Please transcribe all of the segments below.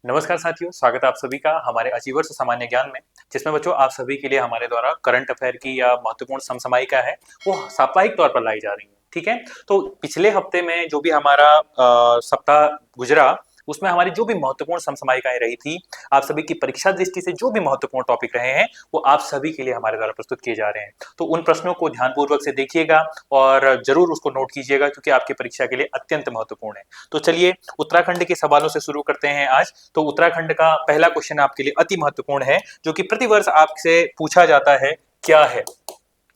नमस्कार साथियों, स्वागत है आप सभी का हमारे अचीवर्स सामान्य ज्ञान में, जिसमें बच्चों आप सभी के लिए हमारे द्वारा करंट अफेयर की या महत्वपूर्ण समसामयिका है वो साप्ताहिक तौर पर लाई जा रही है। ठीक है, तो पिछले हफ्ते में जो भी हमारा सप्ताह गुजरा उसमें हमारी जो भी महत्वपूर्ण समसामयिकाएं रही थी, आप सभी की परीक्षा दृष्टि से जो भी महत्वपूर्ण टॉपिक रहे हैं वो आप सभी के लिए हमारे द्वारा प्रस्तुत किए जा रहे हैं। तो उन प्रश्नों को ध्यानपूर्वक से देखिएगा और जरूर उसको नोट कीजिएगा क्योंकि आपकी परीक्षा के लिए अत्यंत महत्वपूर्ण है। तो चलिए उत्तराखंड के सवालों से शुरू करते हैं आज। तो उत्तराखंड का पहला क्वेश्चन आपके लिए अति महत्वपूर्ण है जो कि प्रतिवर्ष आपसे पूछा जाता है, क्या है?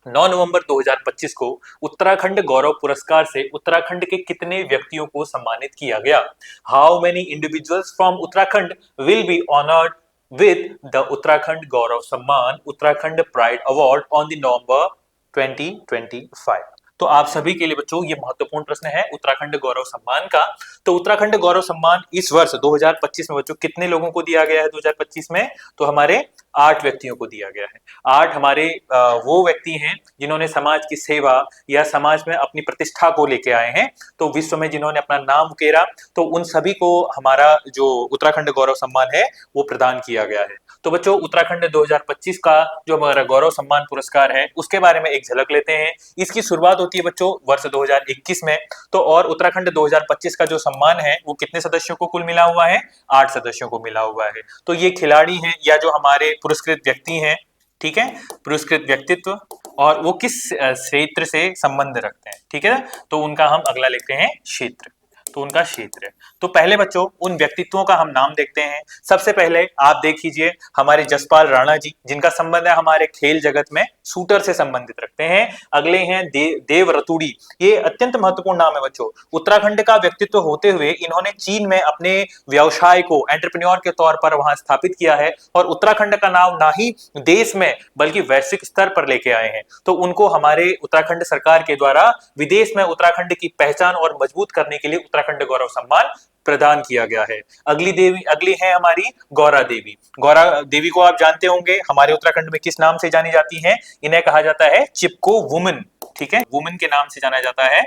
9 नवंबर 2025 को उत्तराखंड गौरव पुरस्कार से उत्तराखंड के कितने व्यक्तियों को सम्मानित किया गया? How many individuals from Uttarakhand will be honoured with the Uttarakhand Gaurav Samman Uttarakhand pride award on the November 2025? तो आप सभी के लिए बच्चों ये महत्वपूर्ण प्रश्न है उत्तराखंड गौरव सम्मान का। तो उत्तराखंड गौरव सम्मान इस वर्ष 2025 में बच्चों कितने लोगों को दिया गया है? 2025 में तो हमारे 8 व्यक्तियों को दिया गया है। 8 हमारे वो व्यक्ति हैं जिन्होंने समाज की सेवा या समाज में अपनी प्रतिष्ठा को लेके आए हैं, तो विश्व में जिन्होंने अपना नाम उकेरा, तो उन सभी को हमारा जो उत्तराखंड गौरव सम्मान है वो प्रदान किया गया है। तो बच्चों उत्तराखंड 2025 का जो हमारा गौरव सम्मान पुरस्कार है उसके बारे में एक झलक लेते हैं। इसकी शुरुआत होती है बच्चों वर्ष 2021 में। तो और उत्तराखंड 2025 का जो सम्मान है वो कितने सदस्यों को कुल मिला हुआ है? 8 सदस्यों को मिला हुआ है। तो ये खिलाड़ी हैं या जो हमारे पुरस्कृत व्यक्ति हैं, ठीक है, पुरस्कृत व्यक्तित्व, और वो किस क्षेत्र से संबंध रखते हैं, ठीक है, तो उनका हम अगला लिखते हैं क्षेत्र। तो उनका क्षेत्र है। तो पहले बच्चों उन व्यक्तित्वों का हम नाम देखते हैं। सबसे पहले आप देख लीजिए हमारे जसपाल राणा जी, जिनका संबंध है हमारे खेल जगत में शूटर से संबंधित रखते हैं। अगले हैं देव रतुड़ी, ये अत्यंत महत्वपूर्ण नाम है बच्चों। उत्तराखंड का व्यक्तित्व होते हुए इन्होंने चीन में अपने व्यवसाय को एंटरप्रेन्योर के तौर पर वहां स्थापित किया है और उत्तराखंड का नाम ना ही देश में बल्कि वैश्विक स्तर पर लेके आए हैं। तो उनको हमारे उत्तराखंड सरकार के द्वारा विदेश में उत्तराखंड की पहचान और मजबूत करने के लिए उत्तराखंड गौरव सम्मान प्रदान किया गया है। अगली है हमारी गौरा देवी। गौरा देवी को आप जानते होंगे हमारे उत्तराखंड में किस नाम से जानी जाती हैं? इन्हें कहा जाता है चिपको वुमेन, ठीक है, वुमेन के नाम से जाना जाता है।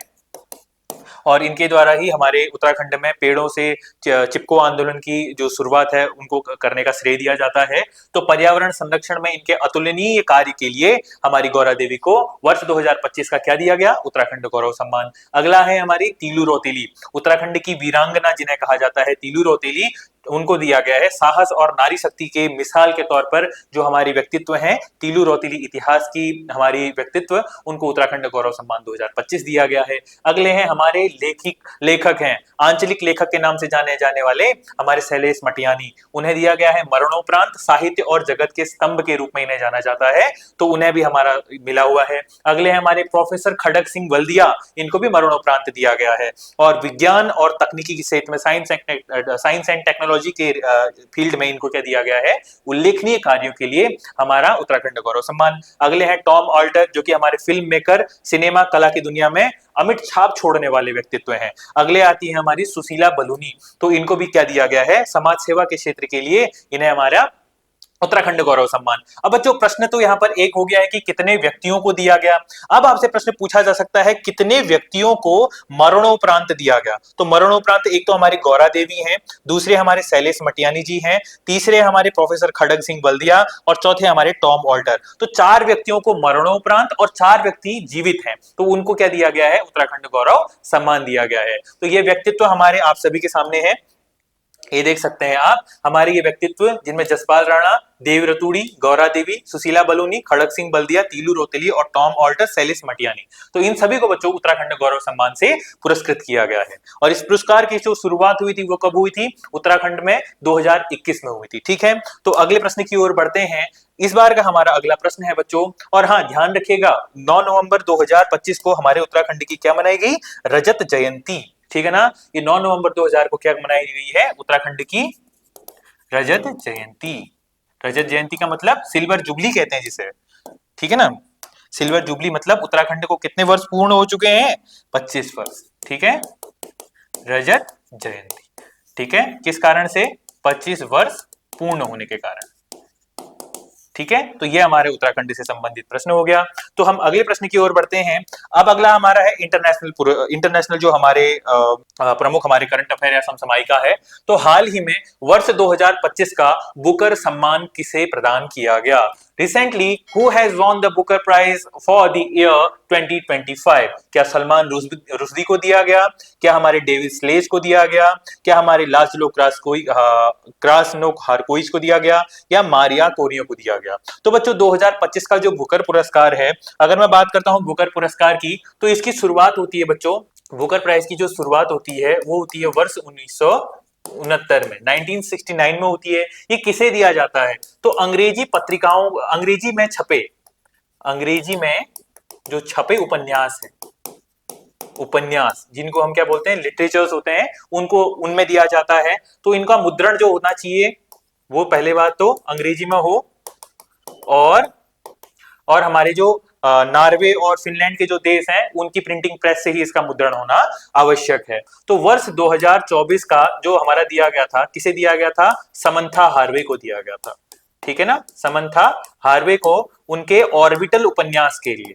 और इनके द्वारा ही हमारे उत्तराखंड में पेड़ों से चिपको आंदोलन की जो शुरुआत है उनको करने का श्रेय दिया जाता है। तो पर्यावरण संरक्षण में इनके अतुलनीय कार्य के लिए हमारी गौरा देवी को वर्ष 2025 का क्या दिया गया? उत्तराखंड गौरव सम्मान। अगला है हमारी तीलू रौतेली, उत्तराखंड की वीरांगना जिन्हें कहा जाता है तीलू रौतेली, उनको दिया गया है साहस और नारी शक्ति के मिसाल के तौर पर जो हमारी व्यक्तित्व हैं तीलू रौतेली, इतिहास की हमारी व्यक्तित्व, उनको उत्तराखंड गौरव सम्मान 2025 दिया गया है। अगले हैं हमारे लेखक हैं, आंचलिक लेखक के नाम से जाने जाने वाले हमारे शैलेश मटियानी, उन्हें दिया गया है मरणोपरांत साहित्य और जगत के स्तंभ के रूप में इन्हें जाना जाता है, तो उन्हें भी हमारा मिला हुआ है। अगले हैं हमारे प्रोफेसर खड़ग सिंह बल्दिया, इनको भी मरणोपरांत दिया गया है। और विज्ञान और तकनीकी के क्षेत्र में साइंस एंड टेक्नोलॉजी के फील्ड में इनको क्या दिया गया है? उल्लेखनीय कार्यों के लिए हमारा उत्तराखंड गौरव सम्मान। अगले हैं टॉम ऑल्टर, जो कि हमारे फिल्म मेकर, सिनेमा कला की दुनिया में अमिट छाप छोड़ने वाले व्यक्तित्व हैं। अगले आती है हमारी सुशीला बलूनी, तो इनको भी क्या दिया गया है? समाज सेवा के क्षेत्र के लिए इन्हें हमारा उत्तराखंड गौरव सम्मान। अब बच्चों प्रश्न तो यहां पर एक हो गया है कि कितने व्यक्तियों को दिया गया। अब आपसे प्रश्न पूछा जा सकता है कितने व्यक्तियों को मरणोपरांत दिया गया। तो मरणोपरांत एक तो हमारी गौरा देवी हैं, दूसरे हमारे शैलेश मटियानी जी हैं, तीसरे हमारे प्रोफेसर खड़ग सिंह बल्दिया और चौथे हमारे टॉम ऑल्टर। तो 4 व्यक्तियों को मरणोपरांत और 4 व्यक्ति जीवित हैं, तो उनको क्या दिया गया है? उत्तराखंड गौरव सम्मान दिया गया है। तो ये व्यक्तित्व हमारे आप सभी के सामने है, ये देख सकते हैं आप हमारे ये व्यक्तित्व जिनमें जसपाल राणा, देव रतुड़ी, गौरा देवी, सुशीला बलूनी, खड़ग सिंह बल्दिया, तीलू रोतेली और टॉम ऑल्टर, शैलेश मटियानी, तो इन सभी को बच्चों उत्तराखंड गौरव सम्मान से पुरस्कृत किया गया है। और इस पुरस्कार की जो शुरुआत हुई थी वो कब हुई थी? उत्तराखंड में 2021 में हुई थी। ठीक है, तो अगले प्रश्न की ओर बढ़ते हैं। इस बार का हमारा अगला प्रश्न है बच्चों, और हाँ ध्यान रखिएगा 9 नवंबर 2025 को हमारे उत्तराखंड की क्या मनाई गई? रजत जयंती, ठीक है ना। ये 9 नवंबर 2000 को क्या मनाई गई है? उत्तराखंड की रजत जयंती। रजत जयंती का मतलब सिल्वर जुबली कहते हैं जिसे, ठीक है ना। सिल्वर जुबली मतलब उत्तराखंड को कितने वर्ष पूर्ण हो चुके हैं? 25 वर्ष, ठीक है, रजत जयंती, ठीक है, किस कारण से? 25 वर्ष पूर्ण होने के कारण। ठीक है, तो ये हमारे उत्तराखंड से संबंधित प्रश्न हो गया। तो हम अगले प्रश्न की ओर बढ़ते हैं। अब अगला हमारा है इंटरनेशनल जो हमारे प्रमुख हमारे करंट अफेयर या समसामयिका है। तो हाल ही में वर्ष 2025 का बुकर सम्मान किसे प्रदान किया गया? Recently, who has won the Booker Prize for the year 2025? क्या सलमान रुश्दी को दिया गया? क्या हमारे डेविड स्लेज को दिया गया? क्या हमारे लाजलो क्रासनोक हारकोइच को दिया गया? या मारिया कोरियो को दिया गया? तो बच्चों 2025 का जो बुकर पुरस्कार है, अगर मैं बात करता हूं बुकर पुरस्कार की, तो इसकी शुरुआत होती है बच्चों, बुकर प्राइज की जो शुरुआत होती है वो होती है वर्ष 1969 में, 1969 में होती है। ये किसे दिया जाता है? तो अंग्रेजी पत्रिकाओं, अंग्रेजी में जो छपे उपन्यास है, उपन्यास जिनको हम क्या बोलते हैं, लिटरेचर्स होते हैं, उनको उनमें दिया जाता है। तो इनका मुद्रण जो होना चाहिए वो पहले बात तो अंग्रेजी में हो, और हमारे जो नॉर्वे और फिनलैंड के जो देश हैं उनकी प्रिंटिंग प्रेस से ही इसका मुद्रण होना आवश्यक है। तो वर्ष 2024 का जो हमारा दिया गया था, किसे दिया गया था? समंथा हार्वे को दिया गया था, ठीक है ना, समंथा हार्वे को, उनके ऑर्बिटल उपन्यास के लिए।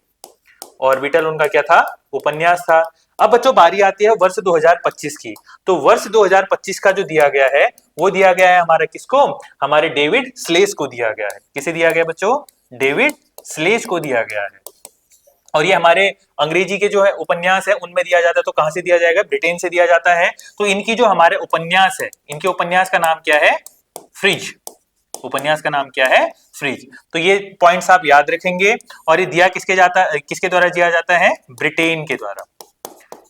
ऑर्बिटल उनका क्या था? उपन्यास था। अब बच्चों बारी आती है वर्ष 2025 की। तो वर्ष 2025 का जो दिया गया है वो दिया गया है हमारा किसको? हमारे डेविड स्लेज को दिया गया है। किसे दिया गया बच्चों? डेविड स्लेज को दिया गया है। और ये हमारे अंग्रेजी के जो है उपन्यास है उनमें दिया जाता है। तो कहां से दिया जाएगा? ब्रिटेन से दिया जाता है। तो इनकी जो हमारे उपन्यास है, इनके उपन्यास का नाम क्या है? फ्रिज। उपन्यास का नाम क्या है? फ्रिज। तो ये पॉइंट्स आप याद रखेंगे। और ये दिया किसके द्वारा दिया जाता है? ब्रिटेन के द्वारा,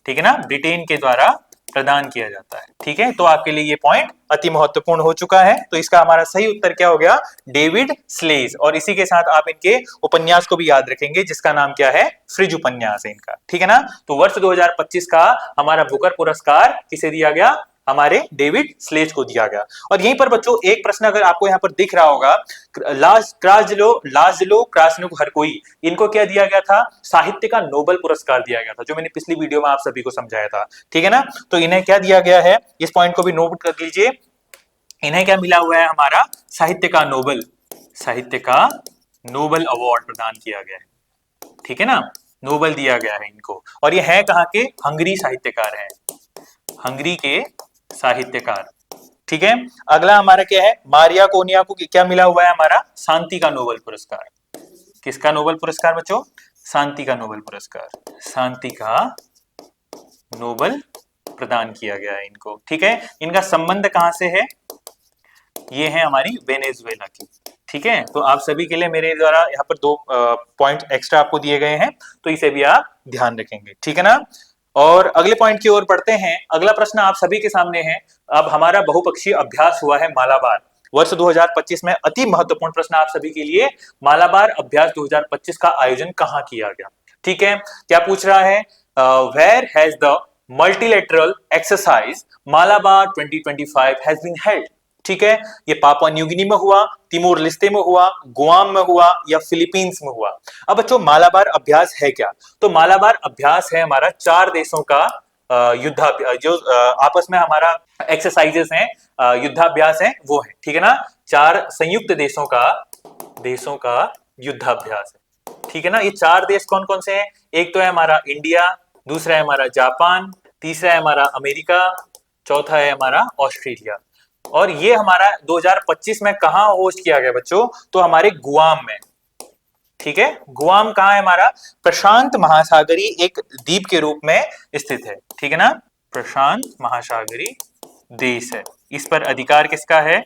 ठीक है ना, ब्रिटेन के द्वारा प्रदान किया जाता है। ठीक है, तो आपके लिए ये पॉइंट अति महत्वपूर्ण हो चुका है। तो इसका हमारा सही उत्तर क्या हो गया? David Szalay. और इसी के साथ आप इनके उपन्यास को भी याद रखेंगे जिसका नाम क्या है? फ्रिज उपन्यास है इनका, ठीक है ना। तो वर्ष 2025 का हमारा बुकर पुरस्कार किसे दिया गया? हमारे डेविड स्लेज को दिया गया। और यहीं पर बच्चों एक प्रश्न अगर आपको यहाँ पर दिख रहा होगा, लाजलो क्रास्नुक हरकोई, इनको क्या दिया गया था? साहित्य का नोबेल पुरस्कार दिया गया था, जो मैंने पिछली वीडियो में आप सभी को समझाया था, ठीक है ना। तो इन्हें क्या दिया गया है? इस पॉइंट को भी नोट कर लीजिए। इन्हें क्या मिला हुआ है? हमारा साहित्य का नोबेल अवार्ड प्रदान किया गया है, ठीक है ना, नोबेल दिया गया है इनको। और ये है कहाँ के? हंगरी साहित्यकार हैं, हंगरी के साहित्यकार, ठीक है। अगला हमारा क्या है? मारिया कोनिया को क्या मिला हुआ है? हमारा शांति का नोबेल पुरस्कार। किसका नोबेल पुरस्कार बच्चों? शांति का नोबेल पुरस्कार, शांति का नोबेल प्रदान किया गया है इनको, ठीक है। इनका संबंध कहां से है? ये है हमारी वेनेजुएला की, ठीक है। तो आप सभी के लिए मेरे द्वारा यहाँ पर 2 पॉइंट एक्स्ट्रा आपको दिए गए हैं, तो इसे भी आप ध्यान रखेंगे, ठीक है ना। और अगले पॉइंट की ओर बढ़ते हैं। अगला प्रश्न आप सभी के सामने है। अब हमारा बहुपक्षीय अभ्यास हुआ है मालाबार, वर्ष 2025 में अति महत्वपूर्ण प्रश्न आप सभी के लिए, मालाबार अभ्यास 2025 का आयोजन कहां किया गया? ठीक है, क्या पूछ रहा है? Where has the multilateral exercise Malabar 2025 has been held? ठीक है, ये पापुआ न्यू गिनी में हुआ, तिमोर लिस्ते में हुआ, गुआम में हुआ या फिलीपींस में हुआ? अब बच्चों मालाबार अभ्यास है क्या? तो मालाबार अभ्यास है हमारा 4 देशों का युद्धाभ्यास, जो आपस में हमारा एक्सरसाइजेस हैं, युद्धाभ्यास है वो है, ठीक है ना। 4 संयुक्त देशों का युद्धाभ्यास है, ठीक है ना। ये 4 देश कौन कौन से हैं? एक तो है हमारा इंडिया, दूसरा है हमारा जापान, तीसरा है हमारा अमेरिका, चौथा है हमारा ऑस्ट्रेलिया। और ये हमारा 2025 में कहां होस्ट किया गया बच्चों? तो हमारे गुआम में, ठीक है। गुआम कहां है? हमारा प्रशांत महासागरी एक द्वीप के रूप में स्थित है, ठीक है ना, प्रशांत महासागरी देश है। इस पर अधिकार किसका है?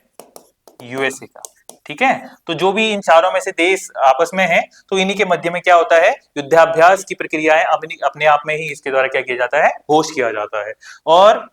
यूएसए का, ठीक है। तो जो भी इन चारों में से देश आपस में है, तो इन्हीं के मध्य में क्या होता है? युद्धाभ्यास की प्रक्रियाएं अपने आप में ही इसके द्वारा क्या किया जाता है? होस्ट किया जाता है। और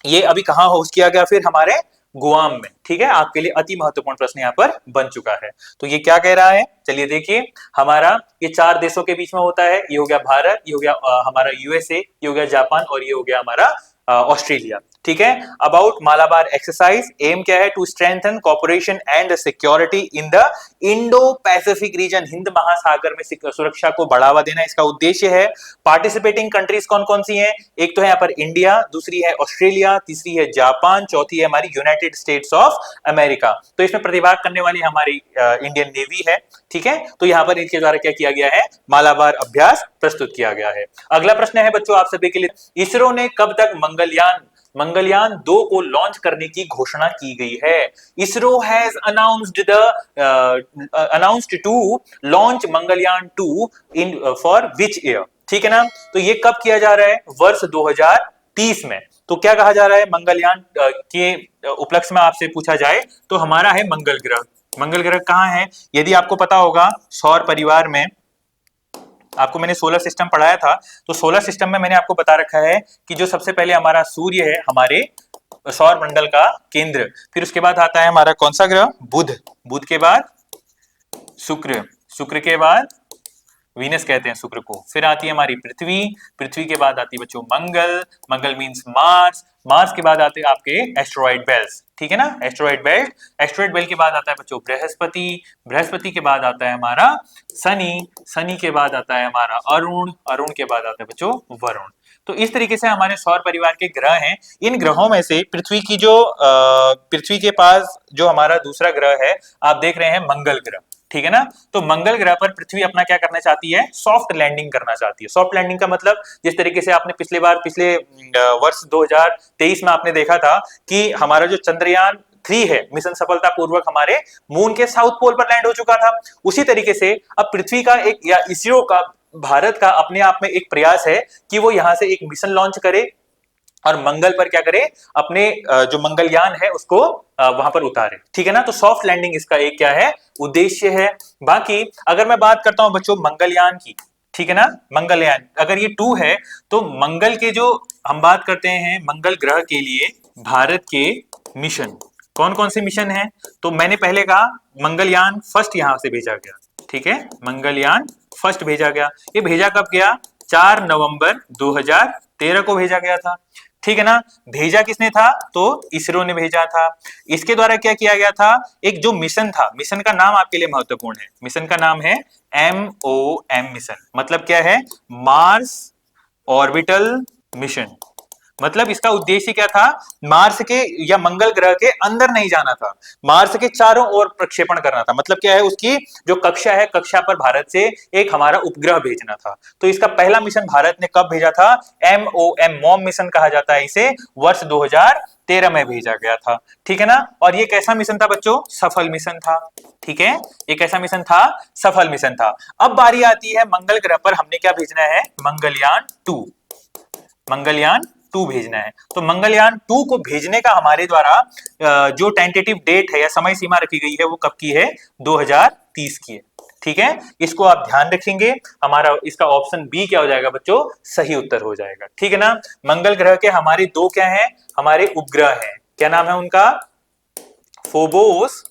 ये अभी कहां होस्ट किया गया? फिर हमारे गुआम में, ठीक है। आपके लिए अति महत्वपूर्ण प्रश्न यहाँ पर बन चुका है। तो ये क्या कह रहा है? चलिए देखिए, हमारा ये 4 देशों के बीच में होता है। ये हो गया भारत, ये हो गया हमारा यूएसए, ये हो गया जापान और ये हो गया हमारा ऑस्ट्रेलिया। ठीक है। अबाउट मालाबार एक्सरसाइज, एम क्या है? To strengthen cooperation and security in the Indo Pacific region, हिंद महासागर में सुरक्षा को बढ़ावा देना इसका उद्देश्य है। पार्टिसिपेटिंग कंट्रीज कौन कौन सी हैं? एक तो है यहाँ पर इंडिया, दूसरी है ऑस्ट्रेलिया, तीसरी है जापान, चौथी है हमारी यूनाइटेड स्टेट्स ऑफ अमेरिका। तो इसमें प्रतिभाग करने वाली हमारी इंडियन नेवी है, ठीक है। तो यहाँ पर इनके द्वारा क्या किया गया है? मालाबार अभ्यास प्रस्तुत किया गया है। अगला प्रश्न है बच्चों आप सभी के लिए, इसरो ने कब तक मंगलयान 2 को लॉन्च करने की घोषणा की गई है? ISRO has announced to launch Mangalyaan 2 in for which year, ठीक है ना। तो ये कब किया जा रहा है? वर्ष 2030 में। तो क्या कहा जा रहा है मंगलयान के उपलक्ष्य में आपसे पूछा जाए तो हमारा है मंगल ग्रह। मंगल ग्रह कहाँ है? यदि आपको पता होगा सौर परिवार में, आपको मैंने सोलर सिस्टम पढ़ाया था, तो सोलर सिस्टम में मैंने आपको बता रखा है कि जो सबसे पहले हमारा सूर्य है हमारे सौर मंडल का केंद्र, फिर उसके बाद आता है हमारा कौन सा ग्रह? बुध, बुध के बाद शुक्र, शुक्र के बाद वीनस कहते हैं शुक्र को, फिर आती है हमारी पृथ्वी, पृथ्वी के बाद आती है बच्चों मंगल, मंगल मींस मार्स, मार्स के बाद आते हैं आपके एस्ट्रॉइड बेल्ट, ठीक है ना, एस्ट्रॉइड बेल्ट, एस्ट्रॉइड बेल्ट के बाद आता है बच्चों बृहस्पति, बृहस्पति के बाद आता है हमारा शनि, शनि के बाद आता है हमारा अरुण, अरुण के बाद आता है बच्चों वरुण। तो इस तरीके से हमारे सौर परिवार के ग्रह हैं। इन ग्रहों में से पृथ्वी की जो पृथ्वी के पास जो हमारा दूसरा ग्रह है आप देख रहे हैं मंगल ग्रह, ठीक है ना। तो मंगल ग्रह पर पृथ्वी अपना क्या करना चाहती है? सॉफ्ट लैंडिंग करना चाहती है। सॉफ्ट लैंडिंग का मतलब जिस तरीके से आपने पिछले वर्ष 2023 में आपने देखा था कि हमारा जो चंद्रयान 3 है मिशन सफलतापूर्वक हमारे मून के साउथ पोल पर लैंड हो चुका था, उसी तरीके से अब पृथ्वी का एक या इसरो का, भारत का अपने आप में एक प्रयास है कि वो यहां से एक मिशन लॉन्च करे और मंगल पर क्या करे? अपने जो मंगलयान है उसको वहां पर उतारे, ठीक है ना। तो सॉफ्ट लैंडिंग इसका एक क्या है? उद्देश्य है। बाकी अगर मैं बात करता हूं बच्चों मंगलयान की, ठीक है ना, मंगलयान अगर ये 2 है तो मंगल के जो हम बात करते हैं मंगल ग्रह के लिए भारत के मिशन कौन कौन से मिशन हैं? तो मैंने पहले कहा मंगलयान फर्स्ट यहां से भेजा गया, ठीक है, मंगलयान फर्स्ट भेजा गया। ये भेजा कब गया? 4 नवंबर 2013 को भेजा गया था, ठीक है ना। भेजा किसने था? तो इसरो ने भेजा था। इसके द्वारा क्या किया गया था? एक जो मिशन था, मिशन का नाम आपके लिए महत्वपूर्ण है, मिशन का नाम है MOM मिशन। मतलब क्या है? Mars orbital mission. मतलब इसका उद्देश्य क्या था? मार्स के या मंगल ग्रह के अंदर नहीं जाना था, मार्स के चारों ओर प्रक्षेपण करना था। मतलब क्या है? उसकी जो कक्षा है, कक्षा पर भारत से एक हमारा उपग्रह भेजना था। तो इसका पहला मिशन भारत ने कब भेजा था? मॉम मिशन कहा जाता है इसे, वर्ष 2013 में भेजा गया था, ठीक है ना। और ये कैसा मिशन था बच्चों? सफल मिशन था, ठीक है, ये कैसा मिशन था? सफल मिशन था। अब बारी आती है मंगल ग्रह पर हमने क्या भेजना है? मंगलयान 2, मंगलयान 2 भेजना है। तो मंगलयान 2 को भेजने का हमारे द्वारा जो टेंटेटिव डेट है या समय सीमा रखी गई है वो कब की है? 2030 की है, ठीक है। इसको आप ध्यान रखेंगे, हमारा इसका ऑप्शन बी क्या हो जाएगा बच्चों? सही उत्तर हो जाएगा, ठीक है ना। मंगल ग्रह के हमारे 2 क्या हैं? हमारे उपग्रह हैं, क्या नाम है उनका? फोबोस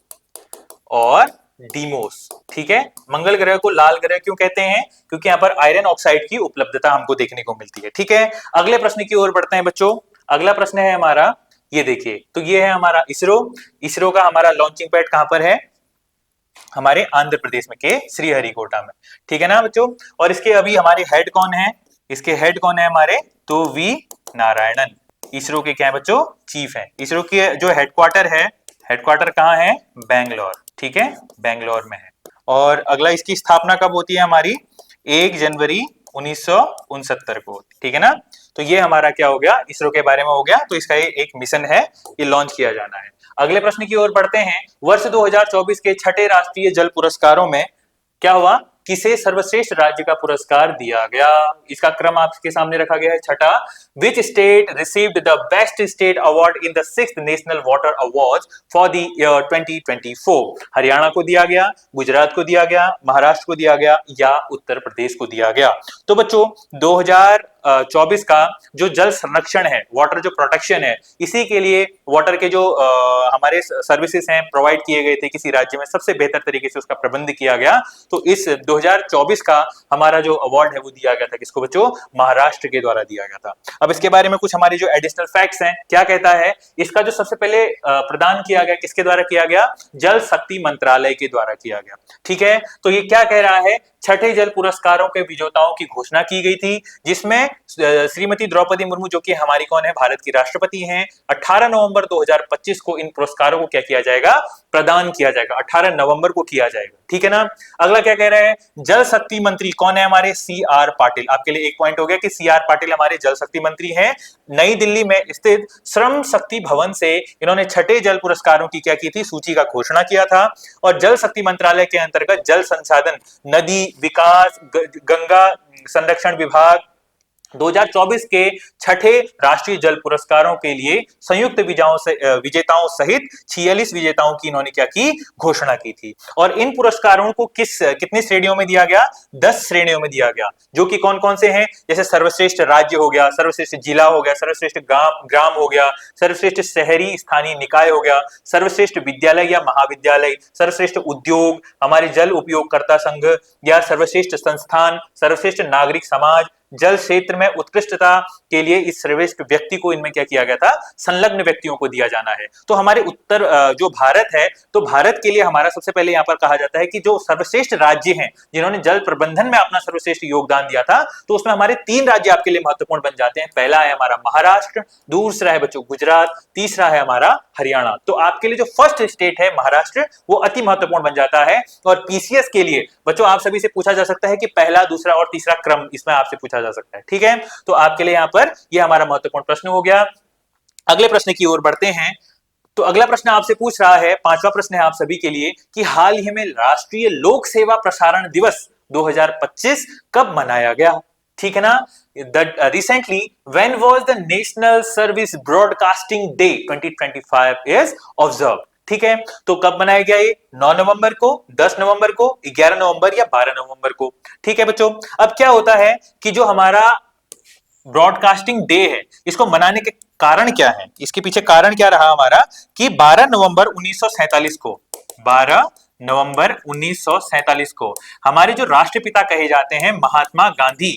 और डीमोस, ठीक है। मंगल ग्रह को लाल ग्रह क्यों कहते हैं? क्योंकि यहाँ पर आयरन ऑक्साइड की उपलब्धता हमको देखने को मिलती है, ठीक है। अगले प्रश्न की ओर बढ़ते हैं बच्चों। अगला प्रश्न है हमारा, ये देखिए, तो ये है हमारा इसरो। इसरो का हमारा लॉन्चिंग पैड कहां पर है? हमारे आंध्र प्रदेश में के श्रीहरिकोटा में, ठीक है ना बच्चों। और इसके अभी हमारे हेड कौन है? इसके हेड कौन है हमारे? तो वी नारायणन इसरो के क्या है बच्चों? चीफ है। इसरो के जो हेडक्वार्टर है, हेडक्वार्टर कहाँ है? बैंगलोर, ठीक है, बैंगलोर में है। और अगला इसकी स्थापना कब होती है हमारी? 1 जनवरी 1969 को, ठीक है ना। तो ये हमारा क्या हो गया? इसरो के बारे में हो गया। तो इसका एक मिशन है, ये लॉन्च किया जाना है। अगले प्रश्न की ओर बढ़ते हैं। वर्ष 2024 के छठे राष्ट्रीय जल पुरस्कारों में क्या हुआ? किसे सर्वश्रेष्ठ राज्य का पुरस्कार दिया गया? इसका क्रम आपके सामने रखा गया है। छठा, which state received the best state award in the 6th national water award for the year 2024? Haryana को दिया गया, गुजरात को दिया गया, महाराष्ट्र को दिया गया या उत्तर प्रदेश को दिया गया? तो बच्चों 2024 का जो जल संरक्षण है, वाटर जो प्रोटेक्शन है, इसी के लिए वाटर के जो हमारे सर्विसेज हैं प्रोवाइड किए गए थे किसी राज्य में, सबसे बेहतर तरीके से उसका प्रबंध किया गया। तो इस 2024 का हमारा जो अवार्ड है वो दिया गया था किसको बच्चों? महाराष्ट्र के द्वारा दिया गया था। अब इसके बारे में कुछ हमारी जो एडिशनल फैक्ट्स हैं, क्या कहता है? इसका जो सबसे पहले प्रदान किया गया किसके द्वारा किया गया? जल शक्ति मंत्रालय के द्वारा किया गया। ठीक है, तो ये क्या कह रहा है? छठे जल पुरस्कारों के विजेताओं की घोषणा की गई थी, जिसमें श्रीमती द्रौपदी मुर्मू जो कि हमारी कौन है? भारत की राष्ट्रपति हैं। 18 नवंबर 2025 को इन पुरस्कारों को क्या किया जाएगा? प्रदान किया जाएगा। 18 नवंबर को किया जाएगा। ठीक है ना? अगला क्या कह रहे हैं? जल शक्ति मंत्री कौन है? हमारे CR पाटिल। आपके लिए एक पॉइंट हो गया कि CR पाटिल हमारे जल शक्ति मंत्री हैं। नई दिल्ली में स्थित श्रम शक्ति भवन से इन्होंने छठे जल पुरस्कारों की क्या की थी? सूची का घोषणा किया था। और जल शक्ति मंत्रालय के अंतर्गत जल संसाधन, नदी विकास, गंगा संरक्षण विभाग 2024 के छठे राष्ट्रीय जल पुरस्कारों के लिए संयुक्त विजेताओं सहित 46 विजेताओं की इन्होंने क्या की? घोषणा की थी। और इन पुरस्कारों को कितनी श्रेणियों में दिया गया? 10 श्रेणियों में दिया गया, जो कि कौन कौन से हैं? जैसे सर्वश्रेष्ठ राज्य हो गया, सर्वश्रेष्ठ जिला हो गया, सर्वश्रेष्ठ ग्राम हो गया, सर्वश्रेष्ठ शहरी स्थानीय निकाय हो गया, सर्वश्रेष्ठ विद्यालय या महाविद्यालय, सर्वश्रेष्ठ उद्योग, हमारे जल उपयोगकर्ता संघ या सर्वश्रेष्ठ संस्थान, सर्वश्रेष्ठ नागरिक समाज, जल क्षेत्र में उत्कृष्टता के लिए इस सर्वश्रेष्ठ व्यक्ति को इनमें क्या किया गया था? संलग्न व्यक्तियों को दिया जाना है। तो हमारे उत्तर जो भारत है, तो भारत के लिए हमारा सबसे पहले यहाँ पर कहा जाता है कि जो सर्वश्रेष्ठ राज्य हैं जिन्होंने जल प्रबंधन में अपना सर्वश्रेष्ठ योगदान दिया था, तो उसमें हमारे 3 राज्य आपके लिए महत्वपूर्ण बन जाते हैं। पहला है हमारा महाराष्ट्र, दूसरा है बच्चों गुजरात, तीसरा है हमारा हरियाणा। तो आपके लिए जो फर्स्ट स्टेट है महाराष्ट्र, वो अति महत्वपूर्ण बन जाता है। और PCS के लिए बच्चों आप सभी से पूछा जा सकता है कि पहला, दूसरा और तीसरा क्रम इसमें आपसे पूछा जा सकता है। ठीक है, तो आपके लिए यहां पर यह हमारा महत्वपूर्ण प्रश्न हो गया। अगले प्रश्न की ओर बढ़ते हैं। तो अगला प्रश्न आपसे पूछ रहा है, 5वां प्रश्न है आप सभी के लिए, कि हाल ही में राष्ट्रीय लोक सेवा प्रसारण दिवस 2025 कब मनाया गया? ठीक है ना? Recently, when was the National Service Broadcasting Day 2025 is observed? ठीक है, तो कब मनाया गया ये? 9 नवंबर को, 10 नवंबर को, 11 नवंबर या 12 नवंबर को? ठीक है बच्चों, अब क्या होता है कि जो हमारा ब्रॉडकास्टिंग डे है, इसको मनाने के कारण क्या है? इसके पीछे कारण क्या रहा हमारा कि 12 नवंबर 1947 को 12 नवंबर 1947 को हमारे जो राष्ट्रपिता कहे जाते हैं महात्मा गांधी,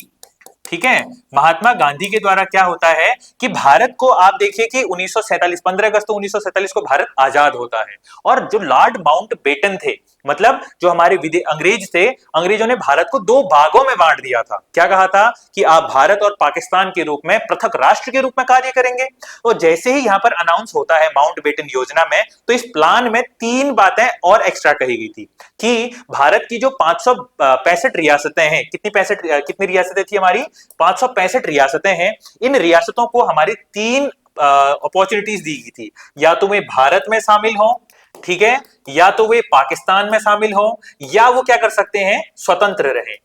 ठीक है, महात्मा गांधी के द्वारा क्या होता है कि भारत को आप देखिए कि 1947 15 अगस्त 1947 को भारत आजाद होता है। और जो लॉर्ड माउंटबेटन थे, मतलब जो हमारे अंग्रेज थे, अंग्रेजों ने भारत को 2 भागों में बांट दिया था। क्या कहा था कि आप भारत और पाकिस्तान के रूप में पृथक राष्ट्र के रूप में कार्य करेंगे। और जैसे ही यहां पर अनाउंस होता है माउंटबेटन योजना में, तो इस प्लान में 3 बातें और एक्स्ट्रा कही गई थी कि भारत की जो 565 रियासतें हैं, कितनी रियासतें थी हमारी? 565 रियासतें हैं। इन रियासतों को हमारी 3 अपॉर्चुनिटीज दी गई थी, या तो वे भारत में शामिल हो, ठीक है, या तो वे पाकिस्तान में शामिल हो, या वो क्या कर सकते हैं? स्वतंत्र रहे।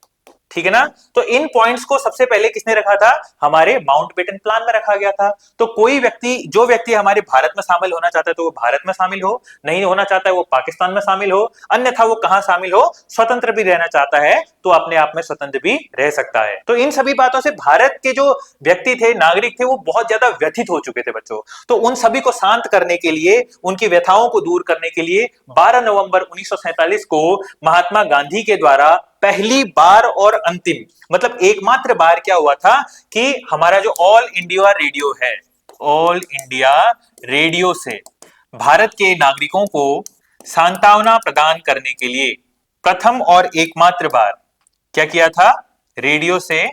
ठीक है ना? तो इन पॉइंट्स को सबसे पहले किसने रखा था? हमारे माउंटबेटन प्लान में रखा गया था। तो कोई व्यक्ति, जो व्यक्ति हमारे भारत में शामिल होना चाहता है तो वो भारत में शामिल हो, नहीं होना चाहता है वो पाकिस्तान में शामिल हो, अन्यथा वो कहां शामिल हो? स्वतंत्र भी रहना चाहता है तो अपने आप में स्वतंत्र भी रह सकता है। तो इन सभी बातों से भारत के जो व्यक्ति थे, नागरिक थे, वो बहुत ज्यादा व्यथित हो चुके थे बच्चों। तो उन सभी को शांत करने के लिए, उनकी व्यथाओं को दूर करने के लिए 12 नवंबर 1947 को महात्मा गांधी के द्वारा पहली बार और अंतिम, मतलब एकमात्र बार क्या हुआ था कि हमारा जो ऑल इंडिया रेडियो है, ऑल इंडिया रेडियो से भारत के नागरिकों को सांत्वना प्रदान करने के लिए प्रथम और एकमात्र बार क्या किया था? रेडियो से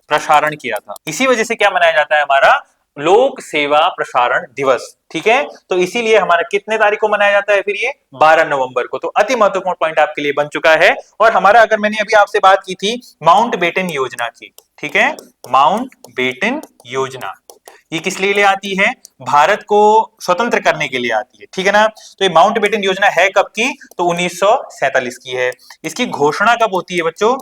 प्रसारण किया था। इसी वजह से क्या मनाया जाता है? हमारा लोक सेवा प्रसारण दिवस। ठीक है, तो इसीलिए हमारा कितने तारीख को मनाया जाता है फिर ये? 12 नवंबर को। तो अति महत्वपूर्ण पॉइंट आपके लिए बन चुका है। और हमारा, अगर मैंने अभी आपसे बात की थी माउंटबेटन योजना की, ठीक है, माउंटबेटन योजना ये किस लिए आती है? भारत को स्वतंत्र करने के लिए आती है। ठीक है ना? तो ये माउंटबेटन योजना है कब की? तो 1947 की है। इसकी घोषणा कब होती है बच्चों?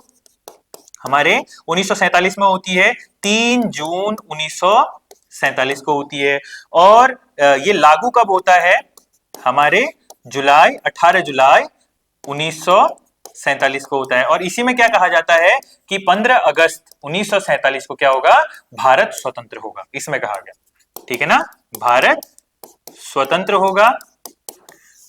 हमारे 1947 में होती है, 3 जून 1947 को होती है। और ये लागू कब होता है? हमारे 18 जुलाई 1947 को होता है। और इसी में क्या कहा जाता है कि 15 अगस्त 1947 को क्या होगा? भारत स्वतंत्र होगा, इसमें कहा गया। ठीक है ना? भारत स्वतंत्र होगा।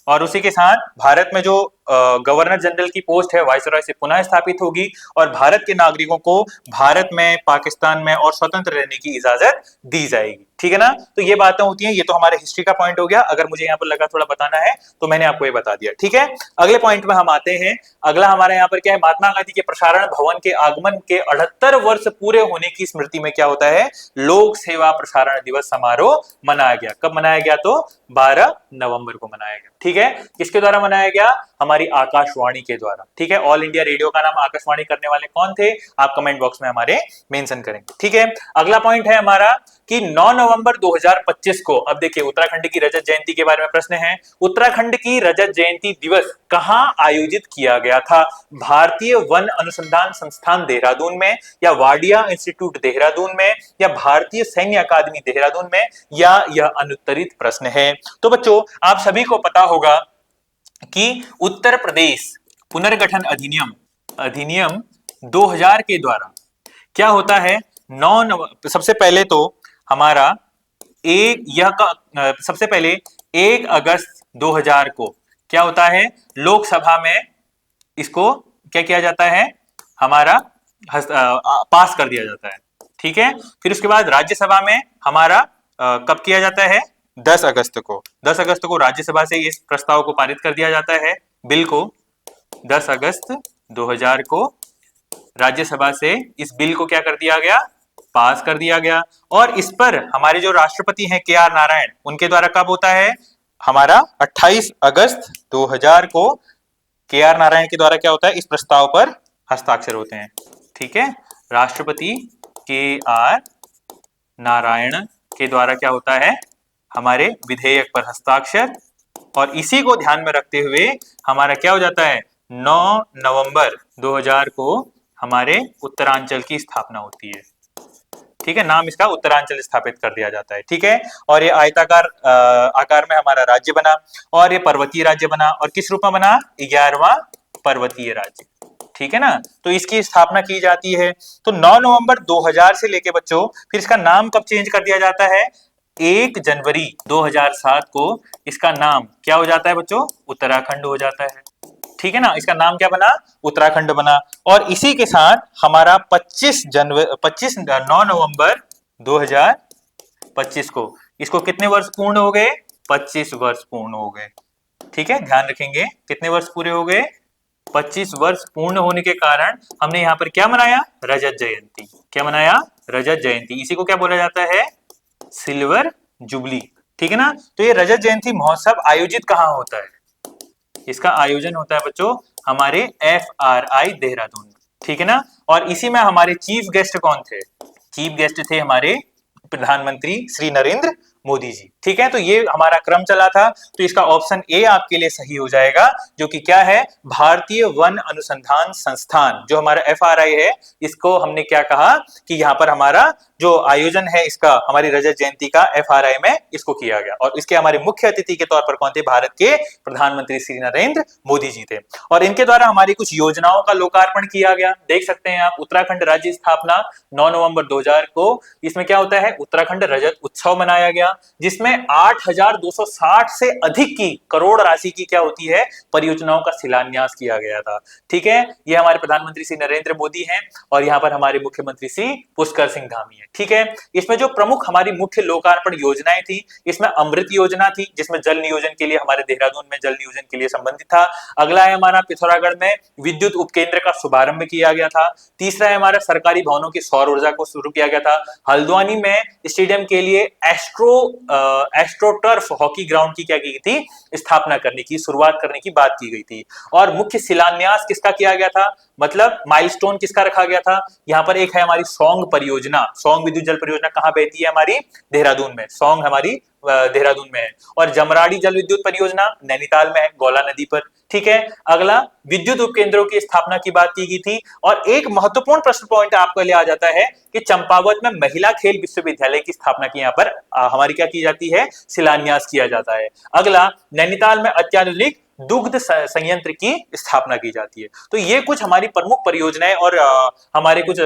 और उसी के साथ भारत में जो गवर्नर जनरल की पोस्ट है वाइसरॉय से पुनः स्थापित होगी और भारत के नागरिकों को भारत में, पाकिस्तान में और स्वतंत्र रहने की इजाजत दी जाएगी। ठीक है ना। तो ये बातें होती हैं, ये तो हमारे हिस्ट्री का पॉइंट हो गया। अगर मुझे यहाँ पर लगा थोड़ा बताना है तो मैंने आपको ये बता दिया। ठीक है, अगले पॉइंट में हम आते हैं। अगला हमारे यहाँ पर क्या है, महात्मा गांधी के प्रसारण भवन के आगमन के 78 वर्ष पूरे होने की स्मृति में क्या होता है, लोक सेवा प्रसारण दिवस समारोह मनाया गया। कब मनाया गया, तो 12 नवंबर को मनाया गया। ठीक है, किसके द्वारा मनाया गया, हमारी आकाशवाणी के द्वारा। ठीक है, ऑल इंडिया रेडियो का नाम आकाशवाणी करने वाले कौन थे, आप कमेंट बॉक्स में हमारे मेंशन करेंगे। ठीक है, अगला पॉइंट है हमारा कि 9 नवंबर 2025 को, अब देखिए उत्तराखंड की रजत जयंती के बारे में प्रश्न है। उत्तराखंड की रजत जयंती दिवस कहां आयोजित किया गया था, भारतीय वन अनुसंधान संस्थान देहरादून में, या वाडिया इंस्टीट्यूट देहरादून में, या भारतीय सैन्य अकादमी देहरादून में, या यह अनुत्तरित प्रश्न है। तो बच्चों आप सभी को पता होगा कि उत्तर प्रदेश पुनर्गठन अधिनियम 2000 के द्वारा क्या होता है, सबसे पहले तो हमारा सबसे पहले 1 अगस्त 2000 को क्या होता है, लोकसभा में इसको क्या किया जाता है, हमारा पास कर दिया जाता है। ठीक है, फिर उसके बाद राज्यसभा में हमारा कब किया जाता है, 10 अगस्त को राज्यसभा से इस प्रस्ताव को पारित कर दिया जाता है, बिल को 10 अगस्त 2000 को राज्यसभा से इस बिल को क्या कर दिया गया, पास कर दिया गया। और इस पर हमारे जो राष्ट्रपति हैं के आर नारायण, उनके द्वारा कब होता है, हमारा 28 अगस्त 2000 को के आर नारायण के द्वारा क्या होता है, इस प्रस्ताव पर हस्ताक्षर होते हैं। ठीक है, राष्ट्रपति के आर नारायण के द्वारा क्या होता है, हमारे विधेयक पर हस्ताक्षर, और इसी को ध्यान में रखते हुए हमारा क्या हो जाता है, 9 नवंबर 2000 को हमारे उत्तरांचल की स्थापना होती है। ठीक है, नाम इसका उत्तरांचल स्थापित कर दिया जाता है। ठीक है, और ये आयताकार आकार में हमारा राज्य बना, और ये पर्वतीय राज्य बना, और किस रूप में बना, 11वां पर्वतीय राज्य। ठीक है ना, तो इसकी स्थापना की जाती है। तो 9 नवंबर 2000 से लेके बच्चों, फिर इसका नाम कब चेंज कर दिया जाता है, 1 जनवरी 2007 को इसका नाम क्या हो जाता है बच्चों, उत्तराखंड हो जाता है। ठीक है ना, इसका नाम क्या बना, उत्तराखंड बना। और इसी के साथ हमारा 9 नवंबर 2025 को इसको कितने वर्ष पूर्ण हो गए, 25 वर्ष पूर्ण हो गए। ठीक है, ध्यान रखेंगे कितने वर्ष पूरे हो गए, 25 वर्ष पूर्ण होने के कारण हमने यहाँ पर क्या मनाया, रजत जयंती। क्या मनाया, रजत जयंती। इसी को क्या बोला जाता है, सिल्वर जुबली। ठीक है ना, तो ये रजत जयंती महोत्सव आयोजित कहाँ होता है, इसका आयोजन होता है बच्चों हमारे FRI देहरादून में। ठीक है ना, और इसी में हमारे चीफ गेस्ट कौन थे, चीफ गेस्ट थे हमारे प्रधानमंत्री श्री नरेंद्र मोदी जी। ठीक है, तो ये हमारा क्रम चला था, तो इसका ऑप्शन ए आपके लिए सही हो जाएगा, जो कि क्या है, भारतीय वन अनुसंधान संस्थान, जो हमारा FRI है, इसको हमने क्या कहा कि यहाँ पर हमारा जो आयोजन है इसका, हमारी रजत जयंती का FRI में इसको किया गया। और इसके हमारे मुख्य अतिथि के तौर पर कौन थे, भारत के प्रधानमंत्री श्री नरेंद्र मोदी जी थे। और इनके द्वारा हमारी कुछ योजनाओं का लोकार्पण किया गया। देख सकते हैं आप, उत्तराखंड राज्य स्थापना 9 नवंबर 2000 को, इसमें क्या होता है, उत्तराखंड रजत उत्सव मनाया गया, जिसमें 8,260 से अधिक की करोड़ राशि की क्या होती है, परियोजनाओं का शिलान्यास किया गया था। ठीक है, ये हमारे प्रधानमंत्री श्री नरेंद्र मोदी हैं, और यहाँ पर हमारे मुख्यमंत्री श्री पुष्कर सिंह धामी है। ठीक है, इसमें जो प्रमुख हमारी मुख्य लोकार्पण योजनाएं थी, इसमें अमृत योजना थी, जिसमें जल नियोजन के लिए, हमारे देहरादून में जल नियोजन के लिए संबंधित था। अगला है हमारा पिथौरागढ़ में विद्युत उपकेंद्र का शुभारंभ किया गया था। तीसरा है हमारा सरकारी भवनों की सौर ऊर्जा को शुरू किया गया था। हल्द्वानी में स्टेडियम के लिए एस्ट्रोटर्फ हॉकी ग्राउंड की क्या की गई थी, स्थापना करने की, शुरुआत करने की बात की गई थी। और मुख्य शिलान्यास किसका किया गया था, मतलब माइलस्टोन किसका रखा गया था, यहाँ पर एक है हमारी सौंग परियोजना। सौंग विद्युत जल परियोजना कहाँ बहती है, हमारी देहरादून में, सौंग हमारी देहरादून में है। और जमराड़ी जल विद्युत परियोजना नैनीताल में है, गौला नदी पर। ठीक है, अगला विद्युत उपकेंद्रों की स्थापना की बात की गई थी। और एक महत्वपूर्ण प्रश्न पॉइंट आपके लिए आ जाता है कि चंपावत में महिला खेल विश्वविद्यालय की स्थापना की यहाँ पर हमारी क्या की जाती है, शिलान्यास किया जाता है। अगला, नैनीताल में अत्याधुनिक दुग्ध संयंत्र की स्थापना की जाती है। तो ये कुछ हमारी प्रमुख परियोजनाएं और हमारे कुछ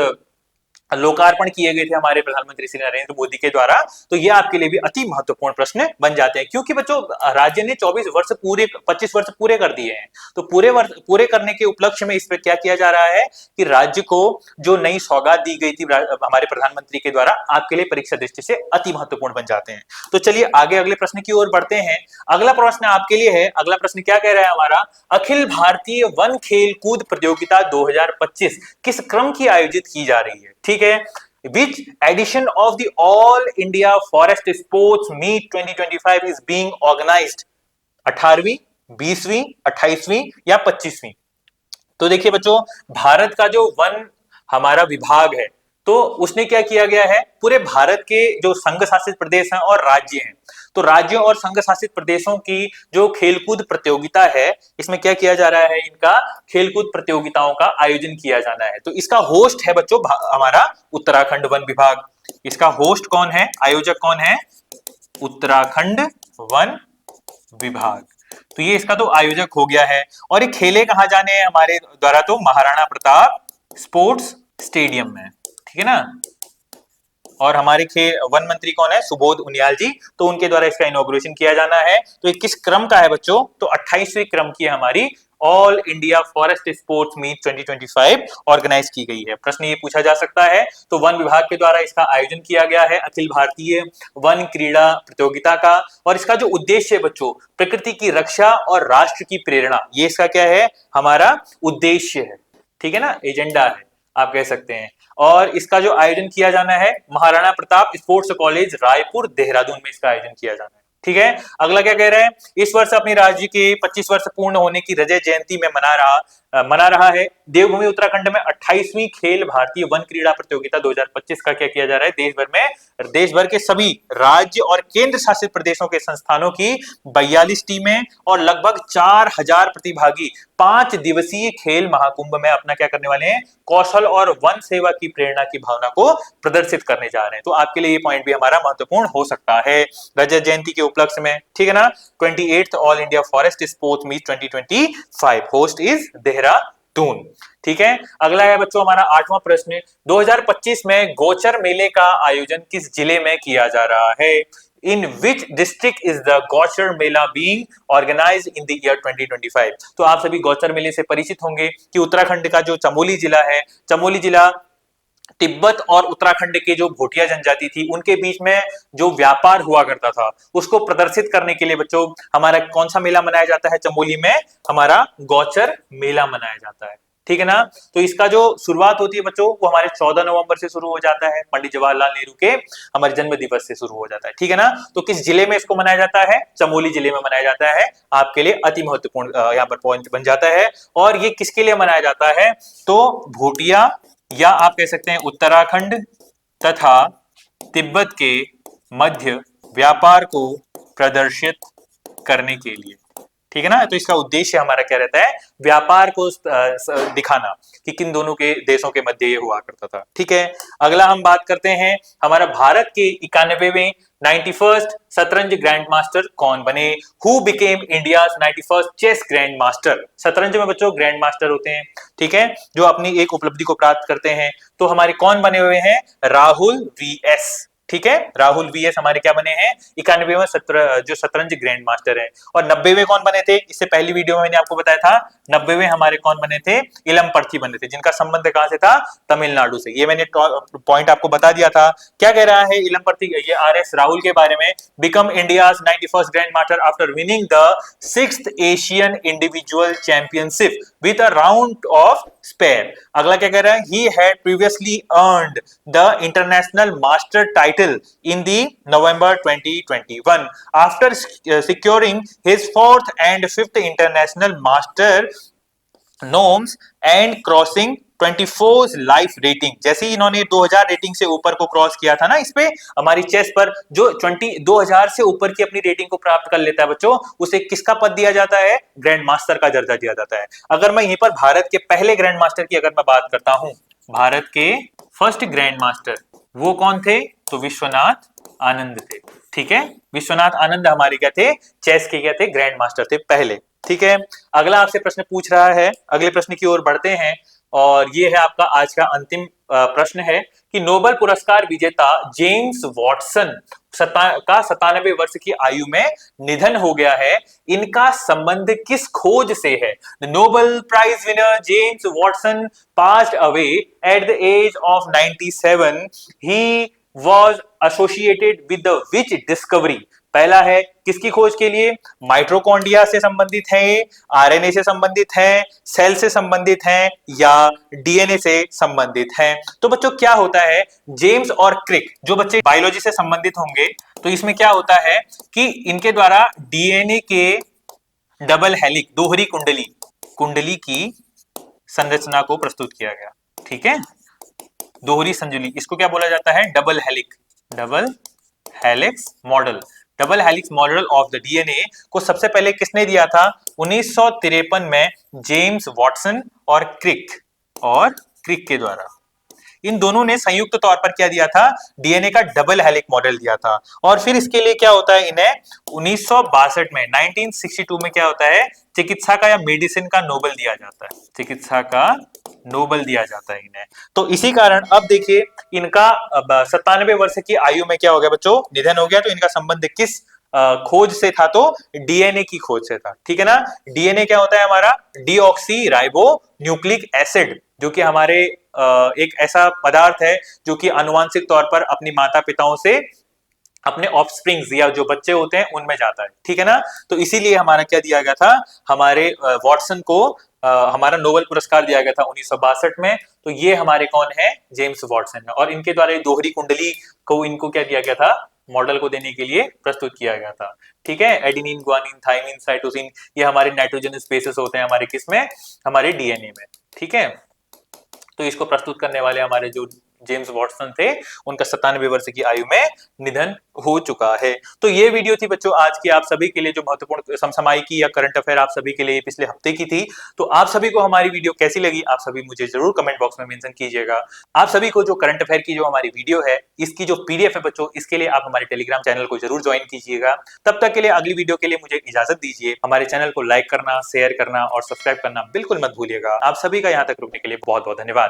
लोकार्पण किए गए थे हमारे प्रधानमंत्री श्री नरेंद्र मोदी के द्वारा। तो ये आपके लिए भी अति महत्वपूर्ण प्रश्न बन जाते हैं, क्योंकि बच्चों राज्य ने 25 वर्ष पूरे कर दिए हैं। तो पूरे करने के उपलक्ष्य में इस पे क्या किया जा रहा है कि राज्य को जो नई सौगात दी गई थी हमारे प्रधानमंत्री के द्वारा, आपके लिए परीक्षा दृष्टि से अति महत्वपूर्ण बन जाते हैं। तो चलिए आगे अगले प्रश्न की ओर बढ़ते हैं। अगला प्रश्न आपके लिए है, अगला प्रश्न क्या कह रहा है हमारा, अखिल भारतीय वन खेल कूद प्रतियोगिता 2025 किस क्रम की आयोजित की जा रही है? ठीक है, which edition of the All India Forest Sports Meet 2025 is being organized? 18वीं, 20वीं, 28वीं या 25वीं? तो देखिए बच्चों, भारत का जो वन हमारा विभाग है, तो उसने क्या किया गया है, पूरे भारत के जो संघ शासित प्रदेश हैं और राज्य हैं, तो राज्यों और संघ शासित प्रदेशों की जो खेलकूद प्रतियोगिता है, इसमें क्या किया जा रहा है, इनका खेलकूद प्रतियोगिताओं का आयोजन किया जाना है। तो इसका होस्ट है बच्चों हमारा उत्तराखंड वन विभाग। इसका होस्ट कौन है, आयोजक कौन है? उत्तराखंड वन विभाग। तो ये इसका तो आयोजक हो गया है। और ये खेले कहां जाने हैं हमारे द्वारा? तो महाराणा प्रताप स्पोर्ट्स स्टेडियम में, ठीक है ना। और हमारे वन मंत्री कौन है? सुबोध उनियाल जी। तो उनके द्वारा इसका इनॉग्रेशन किया जाना है। तो ये किस क्रम का है बच्चों? तो 28वीं क्रम की हमारी all India forest sports meet 2025 organize की गई है। प्रश्न ये पूछा जा सकता है। तो वन विभाग के द्वारा इसका आयोजन किया गया है अखिल भारतीय वन क्रीड़ा प्रतियोगिता का। और इसका जो उद्देश्य है बच्चों, प्रकृति की रक्षा और राष्ट्र की प्रेरणा, ये इसका क्या है, हमारा उद्देश्य है, ठीक है ना, एजेंडा है आप कह सकते हैं। और इसका जो आयोजन किया जाना है महाराणा प्रताप स्पोर्ट्स कॉलेज रायपुर देहरादून में इसका आयोजन किया जाना है, ठीक है। अगला क्या कह रहे हैं, इस वर्ष अपने राज्य के 25 वर्ष पूर्ण होने की रजत जयंती में मना रहा है देवभूमि उत्तराखंड में 28वीं खेल भारतीय वन क्रीड़ा प्रतियोगिता 2025 का क्या किया जा रहा है, देश भर के सभी राज्य और केंद्र शासित प्रदेशों के संस्थानों की 42 टीमें और लगभग 4000 प्रतिभागी 5 दिवसीय खेल महाकुंभ में अपना क्या करने वाले हैं, कौशल और वन सेवा की प्रेरणा की भावना को प्रदर्शित करने जा रहे हैं। तो आपके लिए ये पॉइंट भी हमारा महत्वपूर्ण हो सकता है रजत जयंती के उपलक्ष्य में, ठीक है ना। 28th all India forest sports meet 2025, host is Dehradun, ठीक है। अगला है बच्चों हमारा 8वां प्रश्न, 2025 में गोचर मेले का आयोजन किस जिले में किया जा रहा है? In which district is the Gauchar Mela being organized in the year 2025? तो आप सभी गौचर मेले से परिचित होंगे कि उत्तराखंड का जो चमोली जिला है, चमोली जिला तिब्बत और उत्तराखंड के जो भोटिया जनजाति थी उनके बीच में जो व्यापार हुआ करता था, उसको प्रदर्शित करने के लिए बच्चों हमारा कौन सा मेला मनाया जाता है? चमोली में हमारा गौचर मेला मनाया जाता है, ठीक है ना। तो इसका जो शुरुआत होती है बच्चों, वो हमारे 14 नवंबर से शुरू हो जाता है, पंडित जवाहरलाल नेहरू के हमारे जन्म दिवस से शुरू हो जाता है, ठीक है ना। तो किस जिले में इसको मनाया जाता है? चमोली जिले में मनाया जाता है। आपके लिए अति महत्वपूर्ण यहाँ पर पॉइंट बन जाता है। और ये किसके लिए मनाया जाता है? तो भोटिया या आप कह सकते हैं उत्तराखंड तथा तिब्बत के मध्य व्यापार को प्रदर्शित करने के लिए, ठीक है ना। तो इसका उद्देश्य हमारा क्या रहता है? व्यापार को दिखाना कि किन दोनों के देशों के मध्य ये हुआ करता था, ठीक है। अगला हम बात करते हैं हमारा भारत के 91वें 91st शतरंज ग्रैंड मास्टर कौन बने? Who became India's 91st chess grand master? शतरंज में बच्चों ग्रैंड मास्टर होते हैं, ठीक है, जो अपनी एक उपलब्धि को प्राप्त करते हैं। तो हमारे कौन बने हुए हैं? राहुल वीएस, ठीक है, राहुल वीएस हमारे क्या बने हैं? 91वें जो शतरंज ग्रैंड मास्टर है। और 90वें कौन बने थे? इससे पहली वीडियो में मैंने आपको बताया था 90वें हमारे कौन बने थे? इलमपर्थी बने थे, जिनका संबंध कहां से था? तमिलनाडु से। ये मैंने पॉइंट आपको बता दिया था। क्या कह रहा है इलमपर्थी, ये आरएस राहुल के बारे में, become India's 91st grand master after winning the 6th Asian individual championship with a round of spare. अगला क्या कह रहा है? He had previously earned the international master title in the November 2021 after securing his 4th and 5th international master norms and crossing 24 life rating. जैसे ही इन्होंने 2000 rating से ऊपर को क्रॉस किया था ना, इस पे हमारी चेस पर जो 2000 से ऊपर की अपनी रेटिंग को प्राप्त कर लेता है बच्चों, उसे किसका पद दिया जाता है? ग्रैंड मास्टर का दर्जा दिया जाता है। अगर मैं यहीं पर भारत के पहले ग्रैंड मास्टर की अगर मैं बात करता हूं, भारत के फर्स्ट ग्रैंड मास्टर वो कौन थे? तो विश्वनाथ आनंद थे, ठीक है। विश्वनाथ आनंद हमारे क्या थे? चेस के क्या थे? ग्रैंड मास्टर थे पहले, ठीक है। अगला आपसे प्रश्न पूछ रहा है, अगले प्रश्न की ओर बढ़ते हैं। और ये है आपका आज का अंतिम प्रश्न है कि नोबेल पुरस्कार विजेता जेम्स वॉटसन का 97 वर्ष की आयु में निधन हो गया है, इनका संबंध किस खोज से है? The Nobel prize winner James Watson passed away at the age of 97. He was associated with the which discovery? पहला है किसकी खोज के लिए? माइटोकॉन्ड्रिया से संबंधित है, आरएनए से संबंधित है, सेल से संबंधित है या डीएनए से संबंधित है? तो बच्चों क्या होता है, जेम्स और क्रिक, जो बच्चे बायोलॉजी से संबंधित होंगे तो इसमें क्या होता है कि इनके द्वारा डीएनए के डबल हेलिक्स, दोहरी कुंडली की संरचना को प्रस्तुत किया गया। ठीक है, दोहरी संजुली, इसको क्या बोला जाता है? Double helix model. Double helix model of the DNA को सबसे पहले किसने दिया था? 1953 में जेम्स वॉटसन और क्रिक के द्वारा। इन दोनों ने संयुक्त तौर पर क्या दिया था? डीएनए का डबल हेलिक्स मॉडल दिया था। और फिर इसके लिए क्या होता है, इन्हें 1962 में 1962 में क्या होता है? चिकित्सा का या मेडिसिन का नोबेल दिया जाता है। चिकित्सा का नोबेल दिया जाता है इन्हें। तो इसी कारण अब देखिए इनका 97 वर्ष की आयु में क्या हो गया बच्चों? निधन हो गया। तो इनका संबंध किस खोज से था? तो डीएनए की खोज से था। ठीक है ना। डीएनए क्या होता है हमारा? डीऑक्सी राइबो न्यूक्लिक एसिड, जो कि हमारे एक ऐसा पदार्थ है जो कि आनुवांशिक तौर पर अपनी माता पिताओं से अपने ऑफस्प्रिंग्स या जो बच्चे होते हैं उनमें जाता है। ठीक है ना। तो इसीलिए हमारा क्या दिया गया था, हमारे वॉटसन को हमारा नोबेल पुरस्कार दिया गया था 1962 में। तो ये हमारे कौन है? जेम्स वॉटसन है। और इनके द्वारा दोहरी कुंडली को इनको क्या दिया गया था? मॉडल को देने के लिए प्रस्तुत किया गया था। ठीक है, एडेनिन, ग्वानिन, थाइमिन, साइटोसिन, ये हमारे नाइट्रोजन स्पेसेस होते हैं हमारे किसमें? हमारे डीएनए में। ठीक है, तो इसको प्रस्तुत करने वाले हमारे जो जेम्स वॉटसन थे, उनका 97 वर्ष की आयु में निधन हो चुका है। तो ये वीडियो थी बच्चों आज की आप सभी के लिए, जो महत्वपूर्ण समसामयिकी या करंट अफेयर आप सभी के लिए पिछले हफ्ते की थी। तो आप सभी को हमारी वीडियो कैसी लगी, आप सभी मुझे जरूर कमेंट बॉक्स में मेंशन कीजिएगा। आप सभी को जो करंट अफेयर की जो हमारी वीडियो है, इसकी जो पीडीएफ है बच्चों, इसके लिए आप हमारे टेलीग्राम चैनल को जरूर ज्वाइन कीजिएगा। तब तक के लिए अगली वीडियो के लिए मुझे इजाजत दीजिए। हमारे चैनल को लाइक करना, शेयर करना और सब्सक्राइब करना बिल्कुल मत भूलिएगा। आप सभी का यहाँ तक रुकने के लिए बहुत बहुत धन्यवाद।